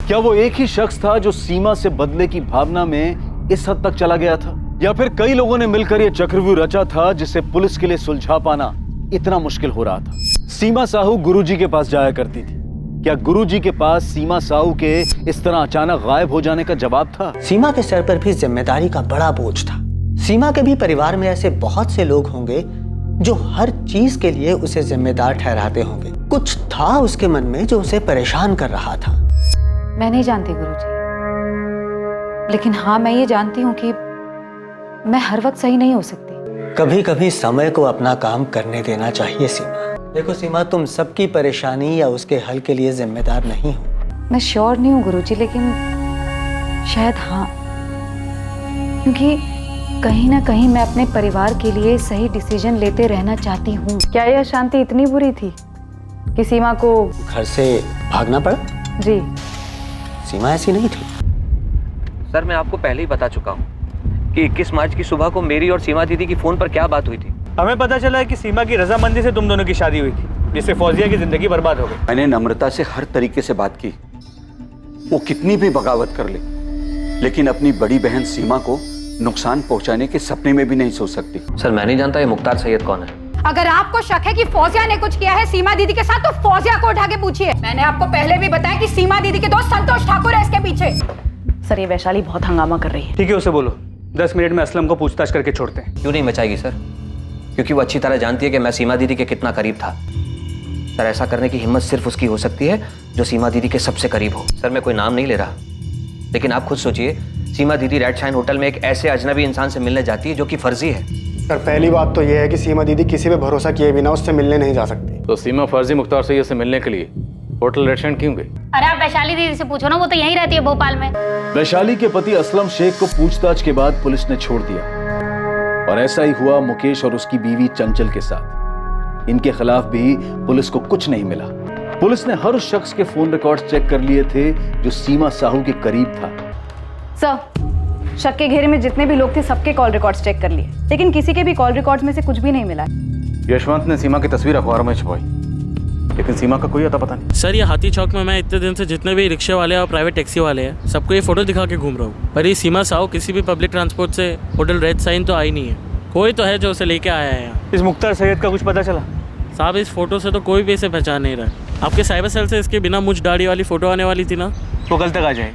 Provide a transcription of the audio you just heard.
क्या वो एक ही शख्स था जो सीमा से बदले की भावना में इस हद तक चला गया था, या फिर कई लोगों ने मिलकर यह चक्रव्यूह रचा था जिसे पुलिस के लिए सुलझा पाना इतना मुश्किल हो रहा था? सीमा साहू गुरुजी के पास जाया करती थी। क्या गुरुजी के पास सीमा साहू के इस तरह अचानक गायब हो जाने का जवाब था? सीमा के सर पर भी जिम्मेदारी का बड़ा बोझ था। सीमा के भी परिवार में ऐसे बहुत से लोग होंगे जो हर चीज के लिए उसे जिम्मेदार ठहराते होंगे। कुछ था उसके मन में जो उसे परेशान कर रहा था। मैं नहीं जानती गुरुजी, लेकिन हाँ मैं ये जानती हूँ कि मैं हर वक्त सही नहीं हो सकती। कभी कभी समय को अपना काम करने देना चाहिए सीमा। देखो सीमा, तुम सबकी परेशानी या उसके हल के लिए जिम्मेदार नहीं हो। मैं श्योर नहीं हूँ गुरुजी, लेकिन शायद हाँ, क्योंकि कहीं ना कहीं मैं अपने परिवार के लिए सही डिसीजन लेते रहना चाहती हूँ। क्या यह अशांति इतनी बुरी थी कि सीमा को घर से भागना पड़ा? जी सीमा ऐसी नहीं थी। सर मैं आपको पहले ही बता चुका हूँ कि 21 मार्च की सुबह को मेरी और सीमा दीदी की फोन पर क्या बात हुई थी। हमें पता चला है कि सीमा की रजामंदी से तुम दोनों की शादी हुई थी, जिससे फौजिया की जिंदगी बर्बाद हो गई। मैंने नम्रता से हर तरीके से बात की, वो कितनी भी बगावत कर ले, लेकिन अपनी बड़ी बहन सीमा को नुकसान पहुंचाने के सपने में भी नहीं सोच सकती। सर मैं नहीं जानता ये मुख्तार सैयद कौन है। अगर आपको शक है कि फौजिया ने कुछ किया है सीमा दीदी के साथ, तो फौजिया को उठा के पूछिए। मैंने आपको पहले भी बताया कि सीमा दीदी के दोस्त संतोष ठाकुर है इसके पीछे। सर, ये वैशाली बहुत हंगामा कर रही है। ठीक है, उसे बोलो 10 मिनट में असलम को पूछताछ करके छोड़ते हैं। क्यों नहीं बचाएगी सर? क्योंकि वो अच्छी तरह जानती है कि मैं सीमा दीदी के कितना करीब था। सर ऐसा करने की हिम्मत सिर्फ उसकी हो सकती है जो सीमा दीदी के सबसे करीब हो। सर मैं कोई नाम नहीं ले रहा, लेकिन आप खुद सोचिए, सीमा दीदी रेड शाइन होटल में एक ऐसे अजनबी इंसान से मिलने जाती है जो कि फर्जी है। सर पहली बात तो यह है कि सीमा दीदी किसी पे भरोसा किए बिना उससे मिलने नहीं जा सकती। तो सीमा फर्जी मुख्तार सैयद से मिलने के लिए होटल रेड शाइन क्यों गई? अरे आप वैशाली दीदी से पूछो ना, वो तो यहीं रहती है भोपाल में। वैशाली के पति असलम शेख को पूछताछ के बाद पुलिस ने छोड़ दिया, और ऐसा ही हुआ मुकेश और उसकी बीवी चंचल के साथ। इनके खिलाफ भी पुलिस को कुछ नहीं मिला। पुलिस ने हर उस शख्स के फोन रिकॉर्ड्स चेक कर लिए थे जो सीमा साहू के करीब था। सर, शक के घेरे में जितने भी लोग थे सबके कॉल रिकॉर्ड्स चेक कर लिए, लेकिन किसी के भी कॉल रिकॉर्ड्स में से कुछ भी नहीं मिला। यशवंत ने सीमा की तस्वीर अखबार में छपवाई, लेकिन सीमा का कोई अता पता नहीं। सर ये हाथी चौक में मैं इतने दिन से जितने भी रिक्शे वाले और प्राइवेट टैक्सी वाले हैं सबको ये फोटो दिखा के घूम रहा हूँ, पर ये सीमा साहू किसी भी पब्लिक ट्रांसपोर्ट से होटल रेड साइन तो आई नहीं है। कोई तो है जो उसे लेके आया है यहाँ। इस मुख्तार सैयद का कुछ पता चला? साहब इस फोटो से तो कोई भी इसे पहचान नहीं रहा। आपके साइबर सेल से इसके बिना मुझ दाढ़ी वाली फोटो आने वाली थी ना, वो कल तक आ जाए।